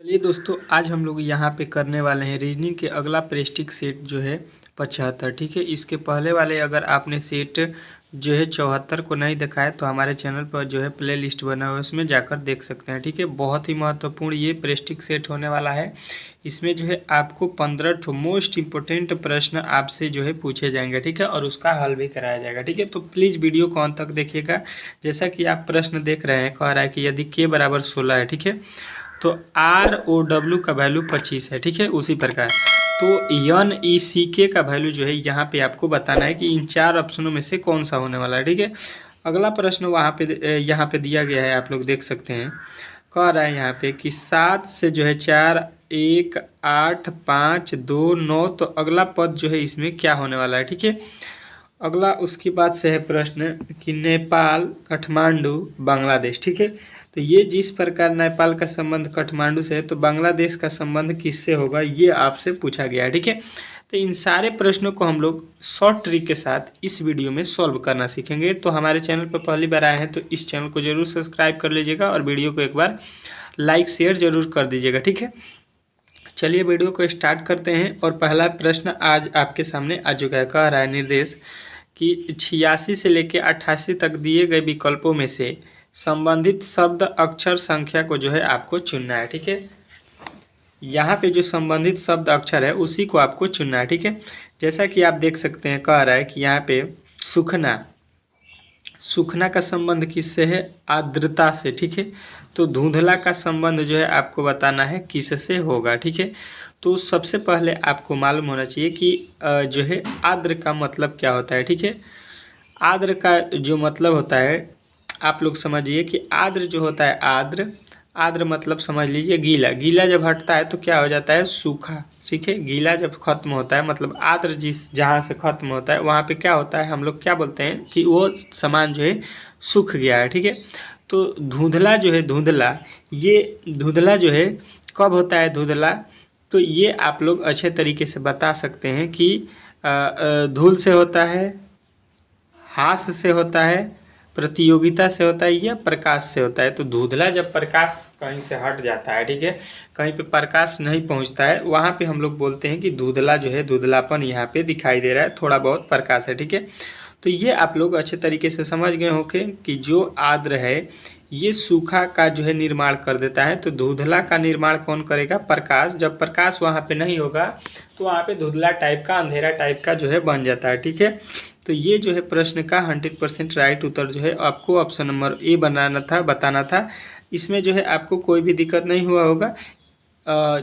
चलिए दोस्तों, आज हम लोग यहाँ पे करने वाले हैं रीजनिंग के अगला प्रेस्टिक सेट जो है 75। ठीक है, इसके पहले वाले अगर आपने सेट जो है 74 को नहीं देखा है तो हमारे चैनल पर जो है प्ले लिस्ट बना हुआ है, उसमें जाकर देख सकते हैं। ठीक है, बहुत ही महत्वपूर्ण ये प्रेस्टिक सेट होने वाला है। इसमें जो है आपको 15 मोस्ट इंपॉर्टेंट प्रश्न आपसे जो है पूछे जाएंगे। ठीक है, और उसका हल भी कराया जाएगा। ठीक है, तो प्लीज़ वीडियो को अंत तक देखिएगा। जैसा कि आप प्रश्न देख रहे हैं, कह रहा है कि यदि k बराबर 16 है, ठीक है, तो ROW का वैल्यू 25 है। ठीक है, उसी प्रकार तो NECK का वैल्यू जो है यहाँ पे आपको बताना है कि इन चार ऑप्शनों में से कौन सा होने वाला है। ठीक है, अगला प्रश्न वहाँ पे यहाँ पे दिया गया है, आप लोग देख सकते हैं। कह रहा है यहाँ पे कि 7 से जो है 4, 1, 8, 5, 2, 9, तो अगला पद जो है इसमें क्या होने वाला है। ठीक है, अगला उसके बाद से है प्रश्न कि नेपाल, काठमांडू, बांग्लादेश। ठीक है, तो ये जिस प्रकार नेपाल का संबंध काठमांडू से है तो बांग्लादेश का संबंध किससे होगा, ये आपसे पूछा गया है। ठीक है, तो इन सारे प्रश्नों को हम लोग शॉर्ट ट्रिक के साथ इस वीडियो में सॉल्व करना सीखेंगे। तो हमारे चैनल पर पहली बार आए हैं तो इस चैनल को जरूर सब्सक्राइब कर लीजिएगा और वीडियो को एक बार लाइक शेयर जरूर कर दीजिएगा। ठीक है, चलिए वीडियो को स्टार्ट करते हैं। और पहला प्रश्न आज आपके सामने आ चुका है। कह रहा है निर्देश कि 86 से लेकर 88 तक दिए गए विकल्पों में से संबंधित शब्द अक्षर संख्या को जो है आपको चुनना है। ठीक है, यहाँ पे जो संबंधित शब्द अक्षर है उसी को आपको चुनना है। ठीक है, जैसा कि आप देख सकते हैं, कह रहा है कि यहाँ पे सूखना, सूखना का संबंध किससे है, आर्द्रता से। ठीक है, तो धुंधला का संबंध जो है आपको बताना है किससे होगा। ठीक है, तो सबसे पहले आपको मालूम होना चाहिए कि जो है आर्द्र का मतलब क्या होता है। ठीक है, आर्द्र का जो मतलब होता है आप लोग समझिए कि आर्द्र जो होता है, आर्द्र आर्द्र मतलब समझ लीजिए गीला। गीला जब हटता है तो क्या हो जाता है, सूखा। ठीक है, गीला जब खत्म होता है मतलब आर्द्र जिस जहाँ से खत्म होता है वहाँ पे क्या होता है, हम लोग क्या बोलते हैं कि वो सामान जो है सूख गया है। ठीक है, तो धुंधला जो है, धुंधला, ये धुंधला जो है कब होता है धुंधला, तो ये आप लोग अच्छे तरीके से बता सकते हैं कि धूल से होता है, हास से होता है, प्रतियोगिता से होता है या प्रकाश से होता है। तो धुंधला जब प्रकाश कहीं से हट जाता है, ठीक है, कहीं पे प्रकाश नहीं पहुंचता है, वहाँ पे हम लोग बोलते हैं कि धुंधला जो है, धुंधलापन यहाँ पे दिखाई दे रहा है, थोड़ा बहुत प्रकाश है। ठीक है, तो ये आप लोग अच्छे तरीके से समझ गए होंगे कि जो आर्द्र है ये सूखा का जो है निर्माण कर देता है। तो धुंधला का निर्माण कौन करेगा, प्रकाश। जब प्रकाश वहाँ पे नहीं होगा तो वहाँ पे धुंधला टाइप का, अंधेरा टाइप का जो है बन जाता है। ठीक है, तो ये जो है प्रश्न का 100% राइट उत्तर जो है आपको ऑप्शन नंबर ए बताना था। इसमें जो है आपको कोई भी दिक्कत नहीं हुआ होगा।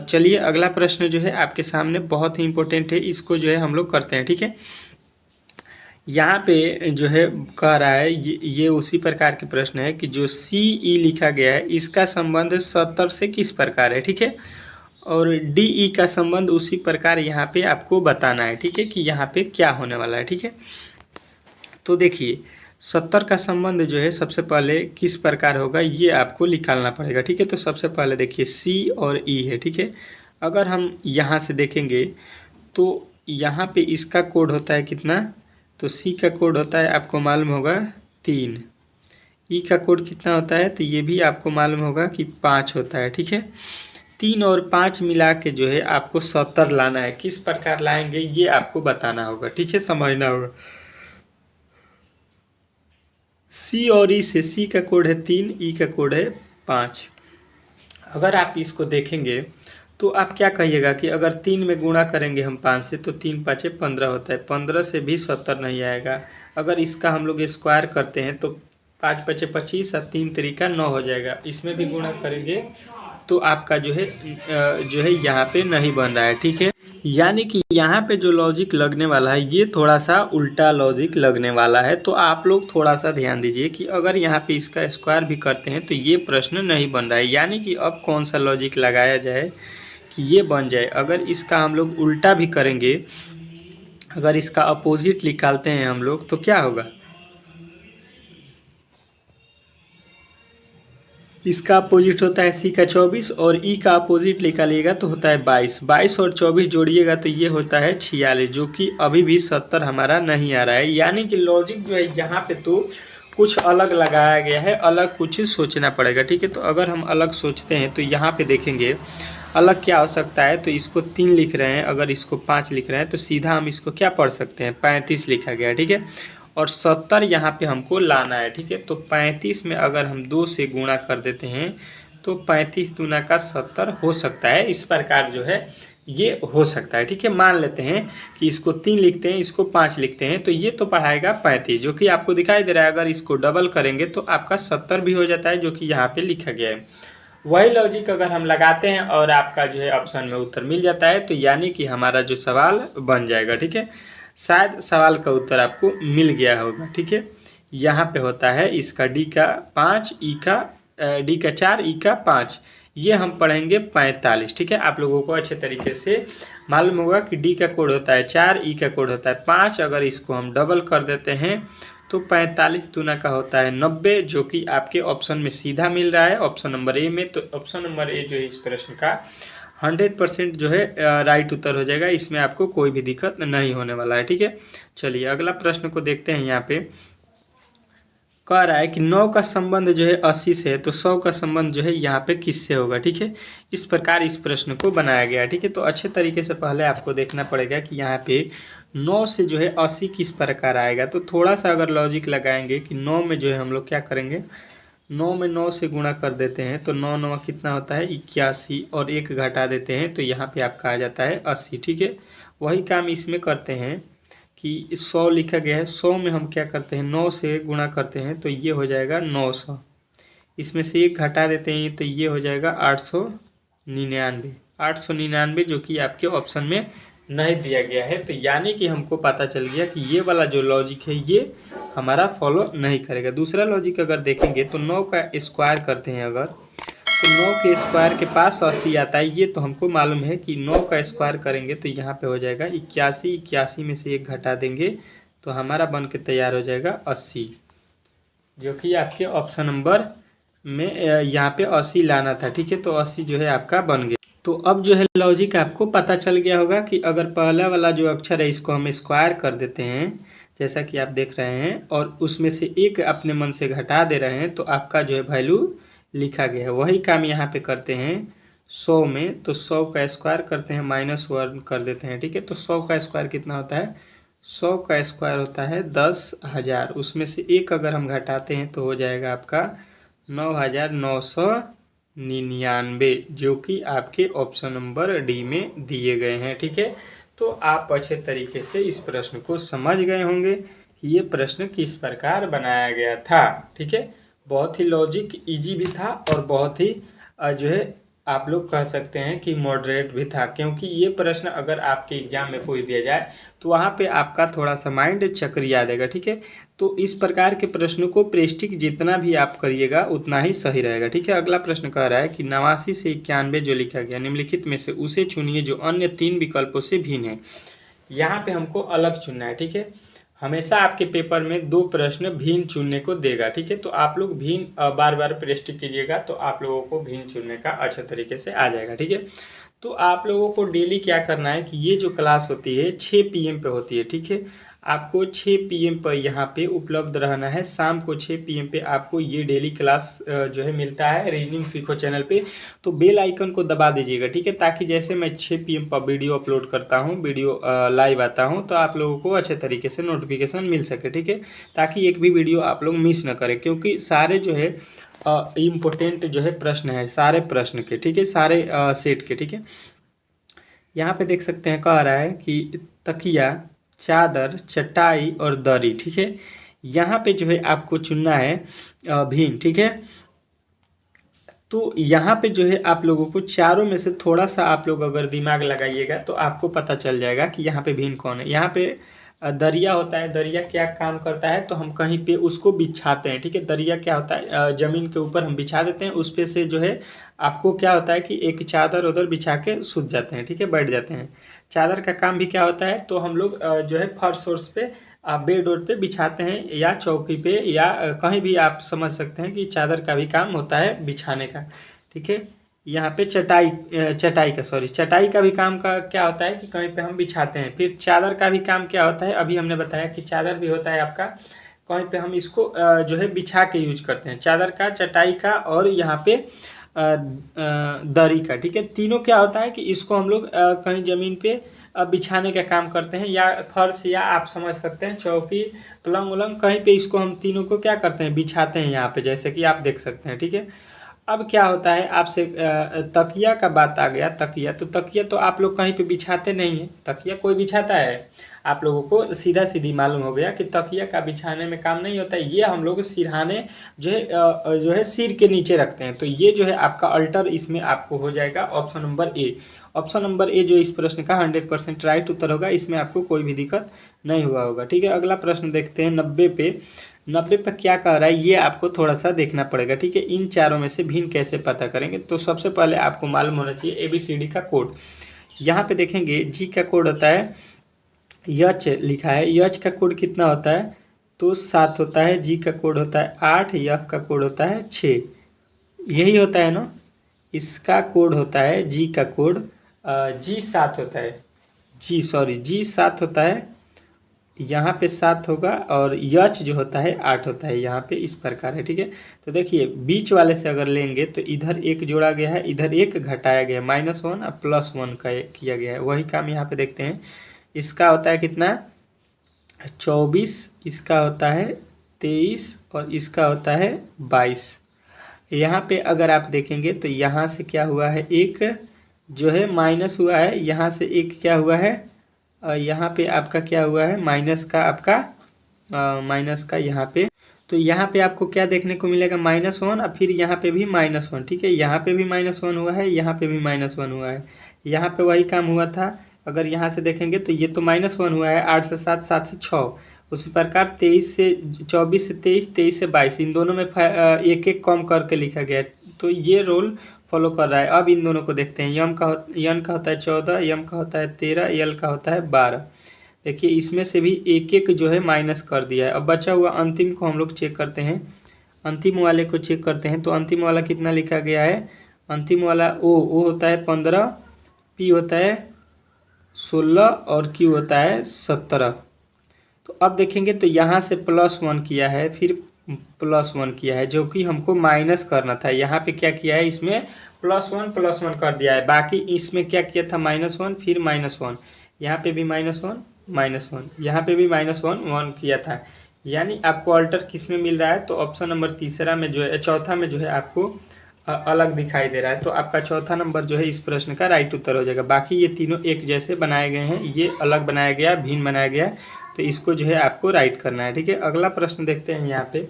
चलिए अगला प्रश्न जो है आपके सामने बहुत ही इंपॉर्टेंट है, इसको जो है हम लोग करते हैं। ठीक है, यहाँ पे जो है कह रहा है ये उसी प्रकार के प्रश्न है कि जो CE लिखा गया है इसका संबंध 70 से किस प्रकार है। ठीक है, और DE का संबंध उसी प्रकार यहाँ पे आपको बताना है। ठीक है, कि यहाँ पे क्या होने वाला है। ठीक है, तो देखिए 70 का संबंध जो है सबसे पहले किस प्रकार होगा ये आपको निकालना पड़ेगा। ठीक है, तो सबसे पहले देखिए C और E है। ठीक है, अगर हम यहाँ से देखेंगे तो यहाँ पे इसका कोड होता है कितना, तो C का कोड होता है आपको मालूम होगा 3, E का कोड कितना होता है तो ये भी आपको मालूम होगा कि 5 होता है। ठीक है, 3 और 5 मिला के जो है आपको 70 लाना है। किस प्रकार लाएंगे ये आपको बताना होगा। ठीक है, समझना होगा। C और E से, C का कोड है 3, E का कोड है 5। अगर आप इसको देखेंगे तो आप क्या कहिएगा कि अगर 3 में गुणा करेंगे हम 5 से तो 3 5 15 होता है, 15 से भी 70 नहीं आएगा। अगर इसका हम लोग स्क्वायर करते हैं तो 5 5 25 और 3 तरीका 9 हो जाएगा। इसमें भी गुणा करेंगे तो आपका जो है यहाँ पे नहीं बन रहा है। ठीक है, यानी कि यहाँ पे जो लॉजिक लगने वाला है ये थोड़ा सा उल्टा लॉजिक लगने वाला है। तो आप लोग थोड़ा सा ध्यान दीजिए कि अगर यहाँ पे इसका स्क्वायर भी करते हैं तो ये प्रश्न नहीं बन रहा है। यानी कि अब कौन सा लॉजिक लगाया जाए कि ये बन जाए। अगर इसका हम लोग उल्टा भी करेंगे, अगर इसका अपोजिट निकालते हैं हम लोग तो क्या होगा, इसका अपोजिट होता है C का 24 और E का अपोजिट निकालिएगा तो होता है 22। 22 और 24 जोड़िएगा तो ये होता है 46, जो कि अभी भी 70 हमारा नहीं आ रहा है। यानी कि लॉजिक जो है यहाँ पे तो कुछ अलग लगाया गया है, अलग कुछ सोचना पड़ेगा, ठीक है। तो अगर हम अलग सोचते हैं तो यहाँ पे देखेंगे अलग क्या हो सकता है। तो इसको 3 लिख रहे हैं, अगर इसको 5 लिख रहे हैं तो सीधा हम इसको क्या पढ़ सकते हैं, 35 लिखा गया है, ठीक है। और 70 यहाँ पे हमको लाना है, ठीक है। तो 35 में अगर हम 2 से गुणा कर देते हैं तो 35 दूना का 70 हो सकता है। इस प्रकार जो है ये हो सकता है, ठीक है। मान लेते हैं कि इसको 3 लिखते हैं, इसको 5 लिखते हैं, तो ये तो पढ़ाएगा 35, जो कि आपको दिखाई दे रहा है। अगर इसको डबल करेंगे तो आपका 70 भी हो जाता है, जो कि यहाँ पे लिखा गया है। वही लॉजिक अगर हम लगाते हैं और आपका जो है ऑप्शन में उत्तर मिल जाता है, तो यानी कि हमारा जो सवाल बन जाएगा, ठीक है। शायद सवाल का उत्तर आपको मिल गया होगा, ठीक है। यहाँ पे होता है इसका डी का 5, डी का 4, ई का 5, ये हम पढ़ेंगे 45, ठीक है। आप लोगों को अच्छे तरीके से मालूम होगा कि डी का कोड होता है 4, ई का कोड होता है 5। अगर इसको हम डबल कर देते हैं तो 45 दूना का होता है 90, जो कि आपके ऑप्शन में सीधा मिल रहा है, ऑप्शन नंबर ए में। तो ऑप्शन नंबर ए जो है इस प्रश्न का 100% जो है राइट उत्तर हो जाएगा। इसमें आपको कोई भी दिक्कत नहीं होने वाला है, ठीक है। चलिए अगला प्रश्न को देखते हैं। यहाँ पे कह रहा है कि 9 का संबंध जो है 80 से है, तो 100 का संबंध जो है यहाँ पे किससे होगा, ठीक है। इस प्रकार इस प्रश्न को बनाया गया है, ठीक है। तो अच्छे तरीके से पहले आपको देखना पड़ेगा कि यहाँ पे 9 से जो है 80 किस प्रकार आएगा। तो थोड़ा सा अगर लॉजिक लगाएंगे कि 9 में जो है हम लोग क्या करेंगे, 9 में 9 से गुणा कर देते हैं तो 9 9 कितना होता है 81, और 1 घटा देते हैं तो यहाँ पे आपका आ जाता है 80, ठीक है। वही काम इसमें करते हैं कि 100 लिखा गया है, 100 में हम क्या करते हैं 9 से गुणा करते हैं तो ये हो जाएगा 900, इसमें से 1 घटा देते हैं तो ये हो जाएगा 899, 899, जो कि आपके ऑप्शन में नहीं दिया गया है। तो यानी कि हमको पता चल गया कि ये वाला जो लॉजिक है ये हमारा फॉलो नहीं करेगा। दूसरा लॉजिक अगर देखेंगे तो 9 का स्क्वायर करते हैं अगर, तो 9 के स्क्वायर के पास 80 आता है, ये तो हमको मालूम है कि 9 का स्क्वायर करेंगे तो यहाँ पे हो जाएगा 81, 81 में से 1 घटा देंगे तो हमारा बन के तैयार हो जाएगा 80, जो कि आपके ऑप्शन नंबर में यहाँ पे 80 लाना था, ठीक है। तो 80 जो है आपका बन गया। तो अब जो है लॉजिक आपको पता चल गया होगा कि अगर पहला वाला जो अक्षर है इसको हम स्क्वायर कर देते हैं, जैसा कि आप देख रहे हैं, और उसमें से 1 अपने मन से घटा दे रहे हैं तो आपका जो है वैल्यू लिखा गया है। वही काम यहाँ पे करते हैं 100 में, तो 100 का स्क्वायर करते हैं -1 कर देते हैं, ठीक है। तो 100 का स्क्वायर कितना होता है, 100 का स्क्वायर होता है 10,000, उसमें से 1 अगर हम घटाते हैं तो हो जाएगा आपका 9,999, जो कि आपके ऑप्शन नंबर डी में दिए गए हैं, ठीक है। तो आप अच्छे तरीके से इस प्रश्न को समझ गए होंगे कि ये प्रश्न किस प्रकार बनाया गया था, ठीक है। बहुत ही लॉजिक इजी भी था और बहुत ही जो है आप लोग कह सकते हैं कि मॉडरेट भी था, क्योंकि ये प्रश्न अगर आपके एग्जाम में पूछ दिया जाए तो वहाँ पे आपका थोड़ा सा माइंड चक्रिया देगा, ठीक है। तो इस प्रकार के प्रश्नों को प्रेस्टिक जितना भी आप करिएगा उतना ही सही रहेगा, ठीक है। अगला प्रश्न कह रहा है कि 89 से 91 जो लिखा गया निम्नलिखित में से उसे चुनिए जो अन्य 3 विकल्पों से भिन्न है। यहाँ पे हमको अलग चुनना है, ठीक है। हमेशा आपके पेपर में 2 प्रश्न भिन्न चुनने को देगा, ठीक है। तो आप लोग भिन्न बार बार प्रेस्टिक कीजिएगा तो आप लोगों को भिन्न चुनने का अच्छे तरीके से आ जाएगा, ठीक है। तो आप लोगों को डेली क्या करना है कि ये जो क्लास होती है 6 PM पे होती है, ठीक है। आपको 6 PM पर यहाँ पे उपलब्ध रहना है। शाम को 6 PM पे आपको ये डेली क्लास जो है मिलता है रीजनिंग सीखो चैनल पे। तो बेल आइकन को दबा दीजिएगा, ठीक है, ताकि जैसे मैं 6 PM पर वीडियो अपलोड करता हूँ, वीडियो लाइव आता हूँ, तो आप लोगों को अच्छे तरीके से नोटिफिकेशन मिल सके, ठीक है, ताकि एक भी वीडियो आप लोग मिस ना करें, क्योंकि सारे जो है इम्पोर्टेंट जो है प्रश्न है सारे प्रश्न के, ठीक है, सारे सेट के, ठीक है। यहाँ पे देख सकते हैं कह रहा है कि तकिया, चादर, चटाई और दरी, ठीक है। यहाँ पे जो है आपको चुनना है भिन्न, ठीक है। तो यहाँ पे जो है आप लोगों को चारों में से थोड़ा सा आप लोग अगर दिमाग लगाइएगा तो आपको पता चल जाएगा कि यहाँ पे भिन्न कौन है। यहाँ पे दरिया होता है, दरिया क्या काम करता है, तो हम कहीं पे उसको बिछाते हैं, ठीक है। दरिया क्या होता है, ज़मीन के ऊपर हम बिछा देते हैं, उस पे से जो है आपको क्या होता है कि एक चादर उधर बिछा के सूत जाते हैं, ठीक है, बैठ जाते हैं। चादर का काम भी क्या होता है, तो हम लोग जो है फर्श वर्श पे बेड वोड पे बिछाते हैं, या चौकी पे, या कहीं भी आप समझ सकते हैं कि चादर का भी काम होता है बिछाने का, ठीक है। यहाँ पे चटाई का भी काम का क्या होता है कि कहीं पे हम बिछाते हैं। फिर चादर का भी काम क्या होता है, अभी हमने बताया कि चादर भी होता है आपका कहीं पे हम इसको जो है बिछा के यूज करते हैं, चादर का, चटाई का और यहाँ पे दरी का। ठीक है, तीनों क्या होता है कि इसको हम लोग कहीं ज़मीन पे बिछाने का काम करते हैं, या फर्श, या आप समझ सकते हैं चौकी, पलंग उलंग, कहीं पे इसको हम तीनों को क्या करते हैं, बिछाते हैं यहाँ पे, जैसे कि आप देख सकते हैं। ठीक है, अब क्या होता है आपसे तकिया का बात आ गया। तकिया, तो तकिया तो आप लोग कहीं पे बिछाते नहीं है, तकिया कोई बिछाता है? आप लोगों को सीधा सीधी मालूम हो गया कि तकिया का बिछाने में काम नहीं होता है, ये हम लोग सिरहाने जो है सिर के नीचे रखते हैं। तो ये जो है आपका अल्टर इसमें आपको हो जाएगा option number A. Option number A जो इस प्रश्न का 100% राइट उत्तर होगा, इसमें आपको कोई भी दिक्कत नहीं हुआ होगा। ठीक है, अगला प्रश्न देखते हैं 90 पे। 90 पे क्या कह रहा है ये आपको थोड़ा सा देखना पड़ेगा। ठीक है, इन चारों में से भिन्न कैसे पता करेंगे, तो सबसे पहले आपको मालूम होना चाहिए ABCD का कोड। यहाँ पे देखेंगे जी का कोड होता है, यच लिखा है, यच का कोड कितना होता है, तो 7 होता है। जी का कोड होता है 8, एफ का कोड होता है 6, यही होता है ना। इसका कोड होता है, जी का कोड जी 7 होता है, जी 7 होता है, यहाँ पे 7 होगा, और यच जो होता है 8 होता है, यहाँ पे इस प्रकार है। ठीक है, तो देखिए बीच वाले से अगर लेंगे तो इधर एक जोड़ा गया है, इधर एक घटाया गया है, -1 और +1 का किया गया है। वही काम यहाँ पे देखते हैं, इसका होता है कितना, 24, इसका होता है 23 और इसका होता है 22। यहाँ पे अगर आप देखेंगे तो यहाँ से क्या हुआ है, एक जो है माइनस हुआ है, यहाँ से एक क्या हुआ है, यहाँ पे आपका क्या हुआ है, माइनस का आपका माइनस का यहाँ पे। तो यहाँ पे आपको क्या देखने को मिलेगा, -1 और फिर यहाँ पे भी -1। ठीक है, यहाँ पे भी -1 हुआ है, यहाँ पे भी -1 हुआ है, यहाँ पे वही काम हुआ था। अगर यहाँ से देखेंगे तो ये तो -1 हुआ है, 8 से 7, 7 से 6। उसी प्रकार 23 से 24 से 23, 23 से 22, इन दोनों में एक एक कम करके लिखा गया है। तो ये रोल फॉलो कर रहा है। अब इन दोनों को देखते हैं, यन का होता है 14, यम का होता है 13, यल का होता है 12। देखिए इसमें से भी एक एक जो है माइनस कर दिया है। अब बचा हुआ अंतिम को हम लोग चेक करते हैं, अंतिम वाले को चेक करते हैं। तो अंतिम वाला कितना लिखा गया है, अंतिम वाला ओ होता है 15, पी होता है 16 और क्यू होता है 17। तो अब देखेंगे तो यहाँ से +1 किया है, फिर +1 किया है, जो कि हमको माइनस करना था। यहाँ पे क्या किया है, इसमें +1 कर दिया है। बाकी इसमें क्या किया था, -1 फिर -1, यहाँ पे भी -1 -1, यहाँ पे भी -1 किया था। यानी आपको अल्टर किस में मिल रहा है, तो ऑप्शन नंबर तीसरा में जो है, चौथा में जो है आपको अलग दिखाई दे रहा है। तो आपका चौथा नंबर जो है इस प्रश्न का राइट उत्तर हो जाएगा। बाकी ये तीनों एक जैसे बनाए गए हैं, ये अलग बनाया गया, भिन्न बनाया गया, तो इसको जो है आपको राइट करना है। ठीक है, अगला प्रश्न देखते हैं। यहाँ पे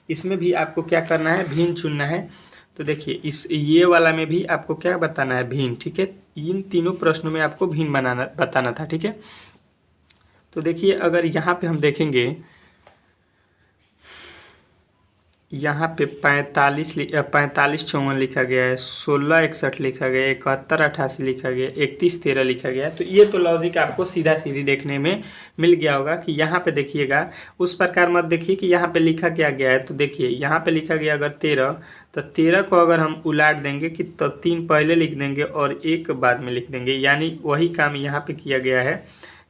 इसमें भी आपको क्या करना है, भिन्न चुनना है। तो देखिए इस ये वाला में भी आपको क्या बताना है, भिन्न। ठीक है, इन तीनों प्रश्नों में आपको भिन्न बताना था। ठीक है, तो देखिए अगर यहाँ पे हम देखेंगे, यहाँ पे 45 54 लिखा गया है, 16 61 लिखा गया है, 71 88 लिखा गया है, 31 13 लिखा गया है। तो ये तो लॉजिक आपको सीधा सीधी देखने में मिल गया होगा कि यहाँ पे देखिएगा, उस प्रकार मत देखिए कि यहाँ पे लिखा क्या गया है। तो देखिए यहाँ पे लिखा गया अगर 13, तो 13 को अगर हम उलाट देंगे कि तो 3 पहले लिख देंगे और 1 बाद में लिख देंगे, यानी वही काम यहाँ पे किया गया है।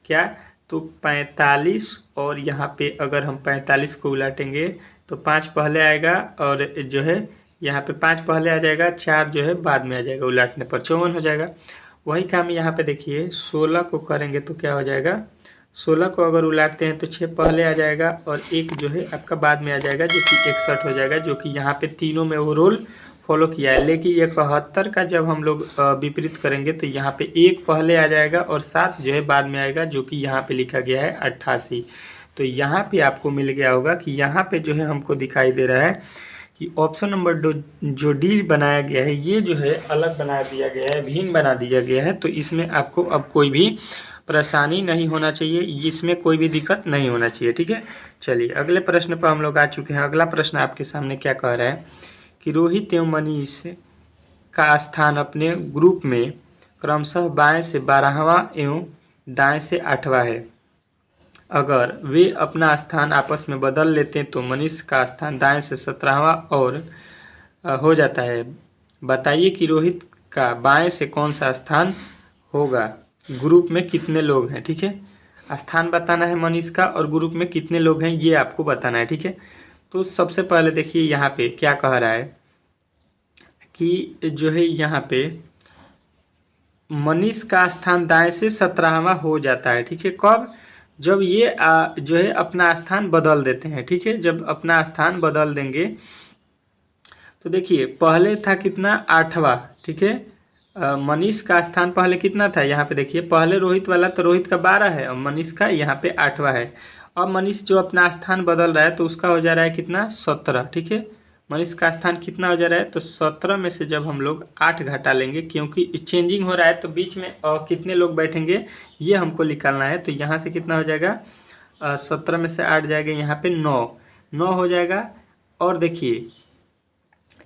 क्या, तो 45, और यहाँ पे अगर हम 45 को उलाटेंगे तो 5 पहले आएगा, और जो है यहाँ पे 5 पहले आ जाएगा, 4 जो है बाद में आ जाएगा, उलटने पर 54 हो जाएगा। वही काम यहाँ पे देखिए 16 को करेंगे तो क्या हो जाएगा, 16 को अगर उलाटते हैं तो 6 पहले आ जाएगा और 1 जो है आपका बाद में आ जाएगा, जो कि 61 हो जाएगा, जो कि यहाँ पे तीनों में वो रोल फॉलो किया है। लेकिन 71 का जब हम लोग विपरीत करेंगे तो यहाँ पे 1 पहले आ जाएगा और 7 जो है बाद में आएगा, जो कि यहाँ पे लिखा गया है 88। तो यहाँ पे आपको मिल गया होगा कि यहाँ पे जो है हमको दिखाई दे रहा है कि ऑप्शन नंबर जो डी बनाया गया है, ये जो है अलग बना दिया गया है, भिन्न बना दिया गया है। तो इसमें आपको अब कोई भी परेशानी नहीं होना चाहिए, इसमें कोई भी दिक्कत नहीं होना चाहिए। ठीक है, चलिए अगले प्रश्न पर हम लोग आ चुके हैं। अगला प्रश्न आपके सामने क्या कह रहा है कि रोहित एवं मनीष का स्थान अपने ग्रुप में क्रमशः बाएं से 12वां एवं दाएं से 8वां है। अगर वे अपना स्थान आपस में बदल लेते हैं तो मनीष का स्थान दाएं से 17वां और हो जाता है। बताइए कि रोहित का बाएं से कौन सा स्थान होगा, ग्रुप में कितने लोग हैं। ठीक है, स्थान बताना है मनीष का और ग्रुप में कितने लोग हैं ये आपको बताना है, ठीक है। तो सबसे पहले देखिए यहाँ पे क्या कह रहा है कि जो है यहाँ पे मनीष का स्थान दाएं से 17वां हो जाता है, ठीक है। कब? जब ये जो है अपना स्थान बदल देते हैं, ठीक है। जब अपना स्थान बदल देंगे तो देखिए पहले था कितना 8वां, ठीक है। मनीष का स्थान पहले कितना था, यहाँ पे देखिए पहले रोहित वाला तो रोहित का 12 है और मनीष का यहाँ पे 8वां है। अब मनीष जो अपना स्थान बदल रहा है तो उसका हो जा रहा है कितना 17, ठीक है। मनीष का स्थान कितना हो जा रहा है तो 17 में से जब हम लोग 8 घटा लेंगे, क्योंकि चेंजिंग हो रहा है तो बीच में कितने लोग बैठेंगे ये हमको निकालना है। तो यहाँ से कितना हो जाएगा 17 में से 8 जाएगा यहाँ पे 9 हो जाएगा। और देखिए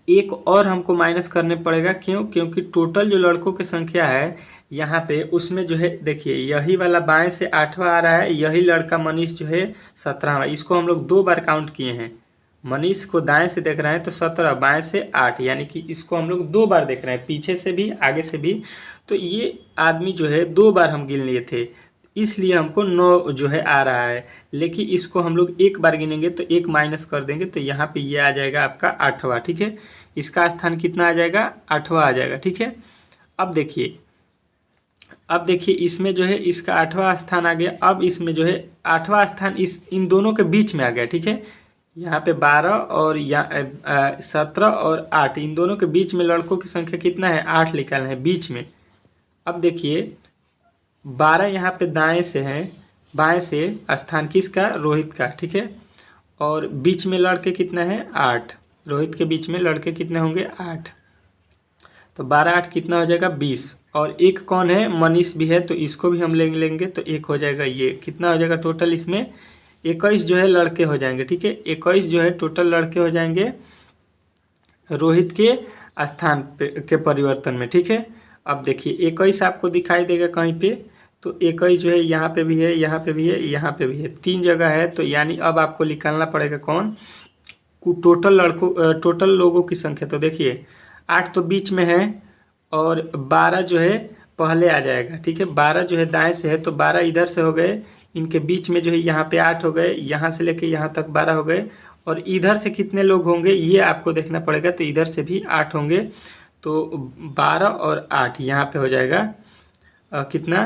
एक और हमको माइनस करने पड़ेगा, क्यों? क्योंकि टोटल जो लड़कों की संख्या है यहाँ पे उसमें जो है देखिए यही वाला बाएं से 8वां आ रहा है, यही लड़का मनीष जो है 17वां। इसको हम लोग 2 बार काउंट किए हैं। मनीष को दाएं से देख रहे हैं तो 17, बाएं से 8, यानी कि इसको हम लोग 2 बार देख रहे हैं, पीछे से भी आगे से भी। तो ये आदमी जो है 2 बार हम गिन लिए थे, इसलिए हमको 9 जो है आ रहा है। लेकिन इसको हम लोग 1 बार गिनेंगे तो 1 माइनस कर देंगे तो यहाँ पे ये आ जाएगा आपका 8वां, ठीक है। इसका स्थान कितना आ जाएगा 8वां आ जाएगा, ठीक है। अब देखिए इसमें जो है इसका 8वां स्थान आ गया। अब इसमें जो है 8वां स्थान इन दोनों के बीच में आ गया, ठीक है। यहाँ पे 12 और 17 और 8 इन दोनों के बीच में लड़कों की संख्या कितना है 8 निकालना है बीच में। अब देखिए 12 यहाँ पे दाएं से है, बाएं से स्थान किसका रोहित का, ठीक है। और बीच में लड़के कितना है 8, रोहित के बीच में लड़के कितने होंगे 8। तो 12 8 कितना हो जाएगा 20। और एक कौन है मनीष भी है तो इसको भी हम लेंगे तो एक हो जाएगा, ये कितना हो जाएगा टोटल इसमें 21 जो है लड़के हो जाएंगे, ठीक है। 21 जो है टोटल लड़के हो जाएंगे रोहित के स्थान के परिवर्तन में, ठीक है। अब देखिए 21 आपको दिखाई देगा कहीं पे, तो 21 जो है यहाँ पे भी है, यहाँ पे भी है, यहाँ पे भी है, 3 जगह है। तो यानी अब आपको निकालना पड़ेगा कौन टोटल लोगों की संख्या। तो देखिए 8 तो बीच में है और 12 जो है पहले आ जाएगा, ठीक है। 12 जो है दाएं से है तो 12 इधर से हो गए, इनके बीच में जो है यहाँ पे 8 हो गए, यहाँ से लेके यहाँ तक 12 हो गए। और इधर से कितने लोग होंगे ये आपको देखना पड़ेगा, तो इधर से भी 8 होंगे। तो 12 और 8 यहाँ पे हो जाएगा कितना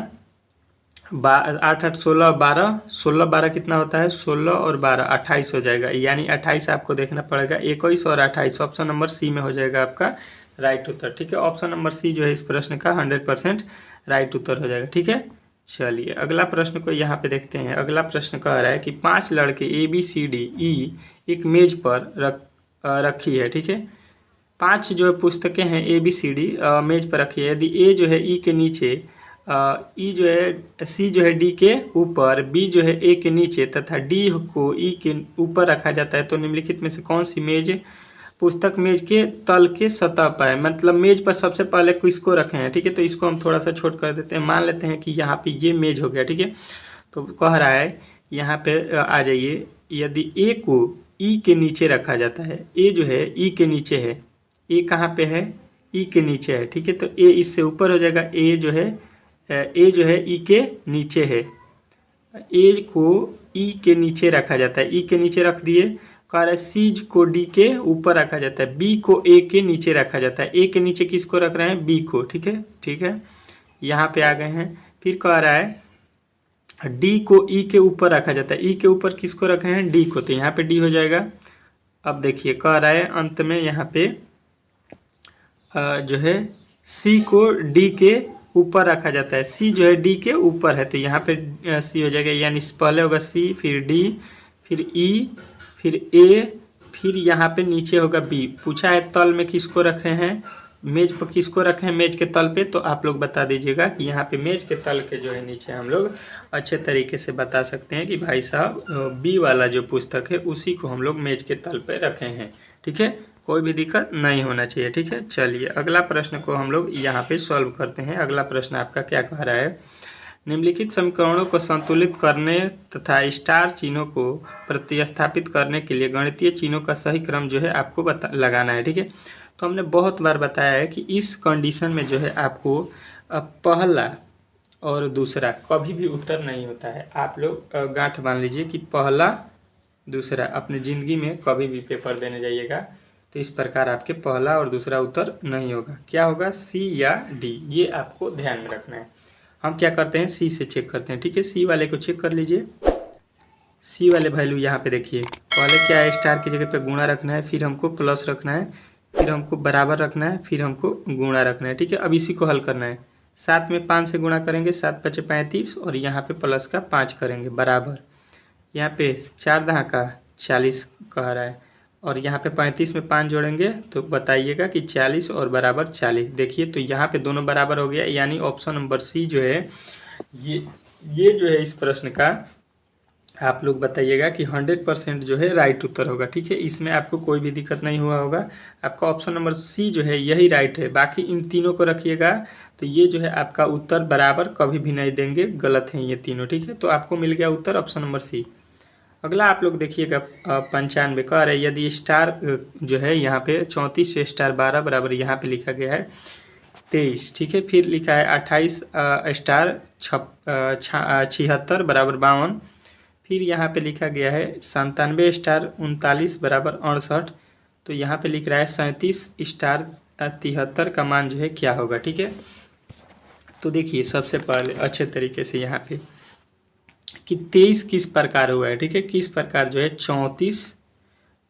8 8 16 12, 16 12 कितना होता है 16 और 12 28 हो जाएगा। यानी 28 आपको देखना पड़ेगा, 21 और 28 ऑप्शन नंबर सी में हो जाएगा आपका राइट उत्तर, ठीक है। ऑप्शन नंबर सी जो है इस प्रश्न का 100% राइट उत्तर हो जाएगा, ठीक है। चलिए अगला प्रश्न को यहाँ पे देखते हैं। अगला प्रश्न कह रहा है कि 5 लड़के ABCDE एक मेज पर रखी है, ठीक है। 5 जो है पुस्तकें हैं ABCD मेज पर रखी है। यदि ए जो है ई के नीचे, ई जो है सी जो है डी के ऊपर, बी जो है ए के नीचे तथा डी को ई के ऊपर रखा जाता है, तो निम्नलिखित में से कौन सी मेज पुस्तक मेज के तल के सतह पर है। मतलब मेज पर सबसे पहले किसको रखे हैं, ठीक है। तो इसको हम थोड़ा सा छोट कर देते हैं, मान लेते हैं कि यहाँ पे ये मेज हो गया, ठीक है। तो कह रहा है यहाँ पे आ जाइए, यदि ए को ई के नीचे रखा जाता है, ए जो है ई के नीचे है, ए कहाँ पे है ई के नीचे है, ठीक है। तो ए इससे ऊपर हो जाएगा, ए जो है ई के नीचे है। ए को ई के नीचे रखा जाता है, ई के नीचे रख दिए। कह रहा है सी को डी के ऊपर रखा जाता है, बी को ए के नीचे रखा जाता है। ए के नीचे किसको रख रहे हैं बी को, ठीक है, ठीक है। यहाँ पे आ गए हैं। फिर कह रहा है डी को ई के ऊपर रखा जाता है, ई के ऊपर किसको रखे हैं डी को, तो यहाँ पे डी हो जाएगा। अब देखिए कह रहा है अंत में यहाँ पे जो है सी को डी के ऊपर रखा जाता है, सी जो है डी के ऊपर है, तो यहाँ पे सी हो जाएगा। यानी पहले होगा सी, फिर डी, फिर ई, फिर ए, फिर यहाँ पे नीचे होगा बी। पूछा है तल में किसको रखे हैं, मेज पर किसको रखे हैं मेज के तल पे, तो आप लोग बता दीजिएगा कि यहाँ पे मेज के तल के जो है नीचे हम लोग अच्छे तरीके से बता सकते हैं कि भाई साहब बी वाला जो पुस्तक है उसी को हम लोग मेज के तल पे रखे हैं, ठीक है। कोई भी दिक्कत नहीं होना चाहिए, ठीक है। चलिए अगला प्रश्न को हम लोग यहाँ पे सॉल्व करते हैं। अगला प्रश्न आपका क्या कह रहा है, निम्नलिखित समीकरणों को संतुलित करने तथा स्टार चिन्हों को प्रतिस्थापित करने के लिए गणितीय चिन्हों का सही क्रम जो है आपको लगाना है, ठीक है। तो हमने बहुत बार बताया है कि इस कंडीशन में जो है आपको पहला और दूसरा कभी भी उत्तर नहीं होता है। आप लोग गांठ बांध लीजिए कि पहला दूसरा अपनी ज़िंदगी में कभी भी पेपर देने जाइएगा तो इस प्रकार आपके पहला और दूसरा उत्तर नहीं होगा। क्या होगा, सी या डी, ये आपको ध्यान में रखना है। हम क्या करते हैं, सी से चेक करते हैं। ठीक है, सी वाले को चेक कर लीजिए। सी वाले वैल्यू यहाँ पे देखिए, पहले क्या है, स्टार की जगह पे गुणा रखना है, फिर हमको प्लस रखना है, फिर हमको बराबर रखना है, फिर हमको गुणा रखना है। ठीक है, अब इसी को हल करना है। 7 में 5 से गुणा करेंगे, 7 पचे 35, और यहाँ पे प्लस का 5 करेंगे बराबर। यहाँ पे 4 दहा का 40 कह रहा है, और यहाँ पे 35 में 5 जोड़ेंगे तो बताइएगा कि 40 और बराबर 40। देखिए तो यहाँ पे दोनों बराबर हो गया, यानी ऑप्शन नंबर सी जो है ये जो है इस प्रश्न का आप लोग बताइएगा कि 100% जो है राइट उत्तर होगा। ठीक है, इसमें आपको कोई भी दिक्कत नहीं हुआ होगा। आपका ऑप्शन नंबर सी जो है यही राइट है। बाकी इन तीनों को रखिएगा तो ये जो है आपका उत्तर बराबर कभी भी नहीं देंगे, गलत हैं ये तीनों। ठीक है, तो आपको मिल गया उत्तर ऑप्शन नंबर सी। अगला आप लोग देखिएगा 95 कह रहे हैं यदि स्टार जो है यहाँ पे 34 से स्टार 12 बराबर यहाँ पे लिखा गया है 23। ठीक है, फिर लिखा है 28 स्टार 76 बराबर 52। फिर यहाँ पे लिखा गया है 97 स्टार 39 बराबर 68। तो यहाँ पे लिख रहा है 37 स्टार 73 का मान जो है क्या होगा। ठीक है, तो देखिए सबसे पहले अच्छे तरीके से यहाँ पे कि 23 किस प्रकार हुआ है। ठीक है, किस प्रकार जो है 34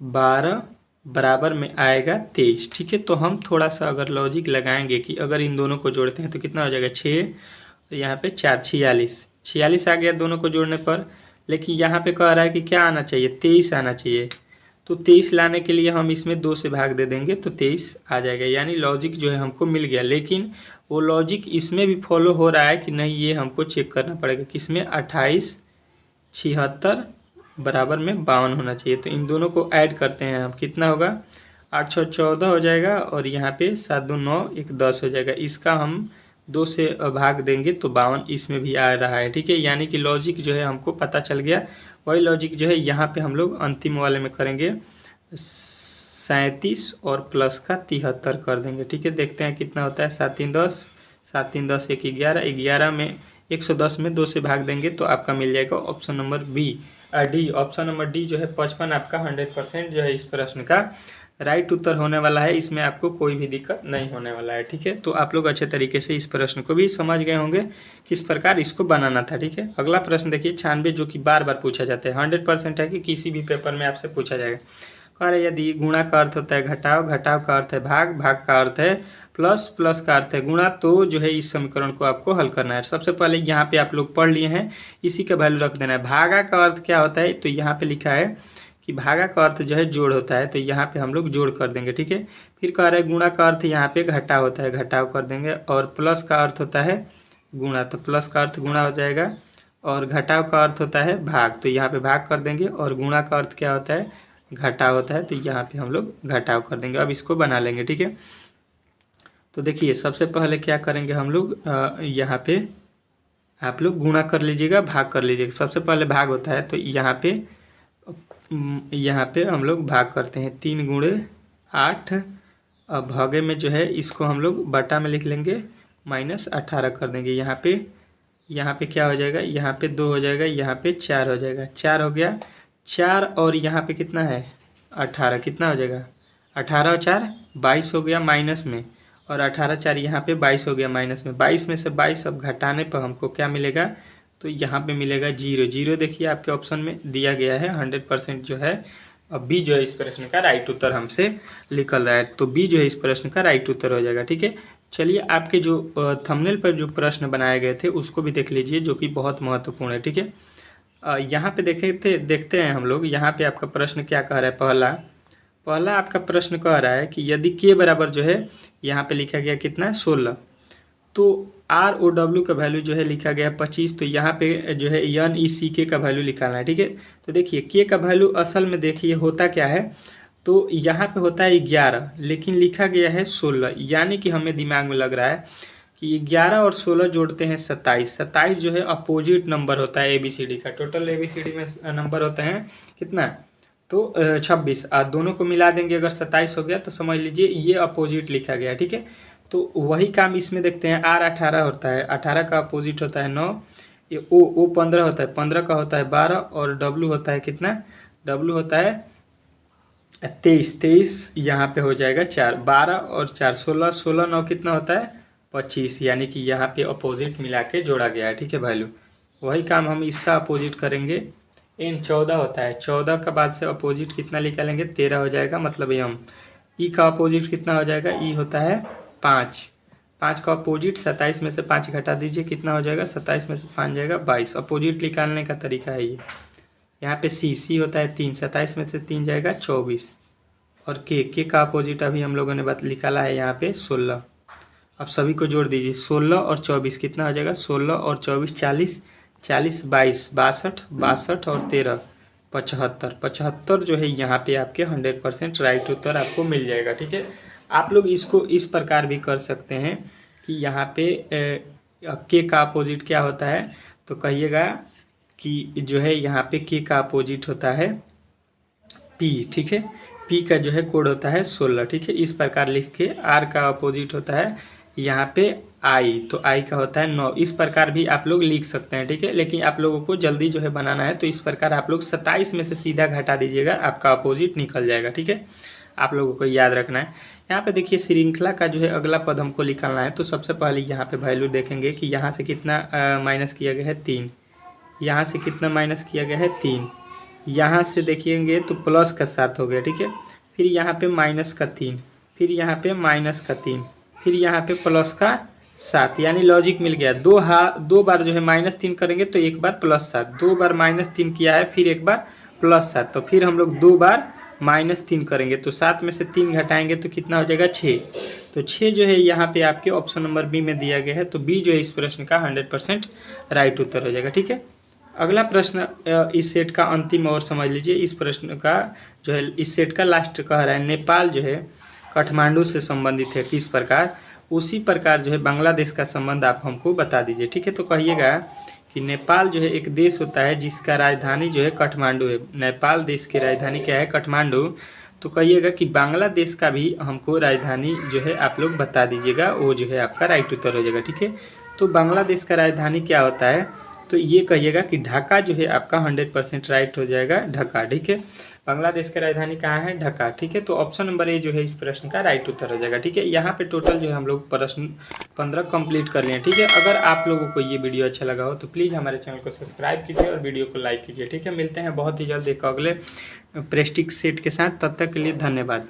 12 बराबर में आएगा 23। ठीक है, तो हम थोड़ा सा अगर लॉजिक लगाएंगे कि अगर इन दोनों को जोड़ते हैं तो कितना हो जाएगा 6, तो यहाँ पे 4 46 आ गया दोनों को जोड़ने पर। लेकिन यहाँ पे कह रहा है कि क्या आना चाहिए, 23 आना चाहिए। तो 23 लाने के लिए हम इसमें 2 से भाग दे देंगे तो 23 आ जाएगा, यानी लॉजिक जो है हमको मिल गया। लेकिन वो लॉजिक इसमें भी फॉलो हो रहा है कि नहीं, ये हमको चेक करना पड़ेगा। किसमें, 28 76 बराबर में 52 होना चाहिए। तो इन दोनों को ऐड करते हैं हम, कितना होगा, 8 6 14 हो जाएगा, और यहाँ पे 7 2 9 1 10 हो जाएगा। इसका हम 2 से भाग देंगे तो 52 इसमें भी आ रहा है। ठीक है, यानी कि लॉजिक जो है हमको पता चल गया। वही लॉजिक जो है यहाँ पे हम लोग अंतिम वाले में करेंगे, 37 और प्लस का 73 कर देंगे। ठीक है, देखते हैं कितना होता है, 7 3 10 7 3 10 1 11 11 में 110 में 2 से भाग देंगे तो आपका मिल जाएगा option number D. Option number D जो है 55 आपका 100% जो है इस प्रश्न का राइट उत्तर होने वाला है। इसमें आपको कोई भी दिक्कत नहीं होने वाला है। ठीक है, तो आप लोग अच्छे तरीके से इस प्रश्न को भी समझ गए होंगे किस प्रकार इसको बनाना था। ठीक है, अगला प्रश्न देखिए 96, जो कि बार बार पूछा जाता है, 100% है कि किसी भी पेपर में आपसे पूछा जाएगा। कह रहे यदि गुणा का अर्थ होता है घटाव, घटाव का अर्थ है भाग, भाग का अर्थ है प्लस, प्लस का अर्थ है गुणा, तो जो है इस समीकरण को आपको हल करना है। सबसे पहले यहाँ पे आप लोग पढ़ लिए हैं, इसी का वैल्यू रख देना है। भागा का अर्थ क्या होता है, तो यहाँ पे लिखा है कि भागा का अर्थ जो है जोड़ होता है, तो यहाँ पे हम लोग जोड़ कर देंगे। ठीक है, फिर कह रहे हैं गुणा का अर्थ यहाँ पे घटाव होता है, घटाव कर देंगे, और प्लस का अर्थ होता है गुणा, तो प्लस का अर्थ गुणा हो जाएगा, और घटाव का अर्थ होता है भाग, तो यहाँ पे भाग कर देंगे, और गुणा का अर्थ क्या होता है, घटाव होता है, तो यहाँ पे हम लोग घटाव कर देंगे। अब इसको बना लेंगे। ठीक है, तो देखिए सबसे पहले क्या करेंगे हम लोग, यहाँ पे आप लोग गुणा कर लीजिएगा, भाग कर लीजिएगा। सबसे पहले भाग होता है, तो यहाँ पे हम लोग भाग करते हैं, 3 गुणे 8। अब भागे में जो है इसको हम लोग बटा में लिख लेंगे, -18 कर देंगे। यहाँ पे क्या हो जाएगा, यहाँ पे 2 हो जाएगा, यहाँ पे 4 हो जाएगा, 4 हो गया, 4 और यहाँ पे कितना है 18, कितना हो जाएगा 18 और 4 22 हो गया माइनस में, और 18 4 यहाँ पे 22 हो गया माइनस में। 22 में से 22 अब घटाने पर हमको क्या मिलेगा, तो यहाँ पे मिलेगा 0 0। देखिए आपके ऑप्शन में दिया गया है 100% जो है। अब बी जो है इस प्रश्न का राइट उत्तर हमसे निकल रहा है, तो बी जो है इस प्रश्न का राइट उत्तर हो जाएगा। ठीक है, चलिए आपके जो थंबनेल पर जो प्रश्न बनाए गए थे उसको भी देख लीजिए, जो कि बहुत महत्वपूर्ण है। ठीक है, यहाँ पे देखते हैं हम लोग, यहाँ पे आपका प्रश्न क्या कह रहा है। पहला आपका प्रश्न कह रहा है कि यदि के बराबर जो है यहाँ पे लिखा गया कितना 16, तो आर ओ डब्ल्यू का वैल्यू जो है लिखा गया 25, तो यहाँ पे जो है एन ई सी के का वैल्यू निकालना है। ठीक है, तो देखिए के का वैल्यू असल में देखिए होता क्या है, तो यहाँ पे होता है 11, लेकिन लिखा गया है 16, यानी कि हमें दिमाग में लग रहा है कि 11 और 16 जोड़ते हैं 27। 27 जो है अपोजिट नंबर होता है ABCD का। टोटल ABCD में नंबर होते हैं कितना, तो 26। दोनों को मिला देंगे, अगर 27 हो गया तो समझ लीजिए ये अपोजिट लिखा गया। ठीक है, तो वही काम इसमें देखते हैं। R 18 होता है, 18 का अपोजिट होता है 9, ये O 15 होता है, 15 का होता है 12, और W होता है कितना, W होता है 23, 23 यहाँ पे हो जाएगा 4, 12 और 4 16, 16 9 कितना होता है 25, यानी कि यहाँ पे अपोजिट मिला के जोड़ा गया है। ठीक है वैल्यू, वही काम हम इसका अपोजिट करेंगे। N 14 होता है, 14 का बाद से अपोजिट कितना निकालेंगे 13 हो जाएगा, मतलब M। E का अपोजिट कितना हो जाएगा, E होता है 5, 5 का अपोजिट 27 में से 5 घटा दीजिए, कितना हो जाएगा 27 में से 5 जाएगा 22। अपोजिट निकालने का तरीका है ये। यहाँ पे C होता है 3, 27 में से 3 जाएगा 24, और K का अपोजिट अभी हम लोगों ने बात निकाला है यहाँ पे 16। अब सभी को जोड़ दीजिए, 16 और 24 कितना हो जाएगा, 16 और 24 40, 40 22 62, 62 और 13 75, 75 जो है यहाँ पे आपके 100% राइट उत्तर आपको मिल जाएगा। ठीक है, आप लोग इसको इस प्रकार भी कर सकते हैं कि यहाँ पे के का अपोजिट क्या होता है, तो कहिएगा कि जो है यहाँ पे के का अपोजिट होता है पी। ठीक है, पी का जो है कोड होता है 16। ठीक है, इस प्रकार लिख के आर का अपोजिट होता है यहाँ पे आई, तो आई का होता है 9। इस प्रकार भी आप लोग लिख सकते हैं। ठीक है, लेकिन आप लोगों को जल्दी जो है बनाना है, तो इस प्रकार आप लोग 27 में से सीधा घटा दीजिएगा, आपका अपोजिट निकल जाएगा। ठीक है, आप लोगों को याद रखना है। यहाँ पे देखिए श्रृंखला का जो है अगला पद हमको निकालना है, तो सबसे पहले यहाँ पे वैल्यू देखेंगे कि यहाँ से कितना माइनस किया गया है 3, यहाँ से कितना माइनस किया गया है 3, यहाँ से देखिएंगे तो प्लस का 7 हो गया। ठीक है, फिर यहाँ पे माइनस का 3, फिर यहाँ पे माइनस का 3, फिर यहाँ पे प्लस का 7, यानी लॉजिक मिल गया। दो बार जो है -3 करेंगे तो एक बार +7, 2 बार -3 किया है फिर एक बार +7, तो फिर हम लोग 2 बार -3 करेंगे, तो 7 में से 3 घटाएंगे तो कितना हो जाएगा 6। तो 6 जो है यहाँ पे आपके ऑप्शन नंबर बी में दिया गया है, तो बी जो है इस प्रश्न का 100% राइट उत्तर हो जाएगा। ठीक है, अगला प्रश्न इस सेट का अंतिम और समझ लीजिए। इस प्रश्न का जो है इस सेट का लास्ट कह रहा है, नेपाल जो है काठमांडू से संबंधित है किस प्रकार, उसी प्रकार जो है बांग्लादेश का संबंध आप हमको बता दीजिए। ठीक है, तो कहिएगा कि नेपाल जो है एक देश होता है जिसका राजधानी जो है काठमांडू है। नेपाल देश की राजधानी क्या है, काठमांडू। तो कहिएगा कि बांग्लादेश का भी हमको राजधानी जो है आप लोग बता दीजिएगा, वो जो है आपका राइट उत्तर हो जाएगा। ठीक है, तो बांग्लादेश का राजधानी क्या होता है, तो ये कहिएगा कि ढाका जो है आपका 100% राइट हो जाएगा, ढाका। ठीक है, बांग्लादेश की राजधानी कहाँ है, ढाका। ठीक है, तो ऑप्शन नंबर ए जो है इस प्रश्न का राइट उत्तर हो जाएगा। ठीक है, यहाँ पे टोटल जो है हम लोग प्रश्न 15 कंप्लीट कर लिए। ठीक है, अगर आप लोगों को ये वीडियो अच्छा लगा हो तो प्लीज़ हमारे चैनल को सब्सक्राइब कीजिए और वीडियो को लाइक कीजिए। ठीक है, मिलते हैं बहुत ही जल्द एक अगले प्रेस्टिज सेट के साथ, तब तक के लिए धन्यवाद।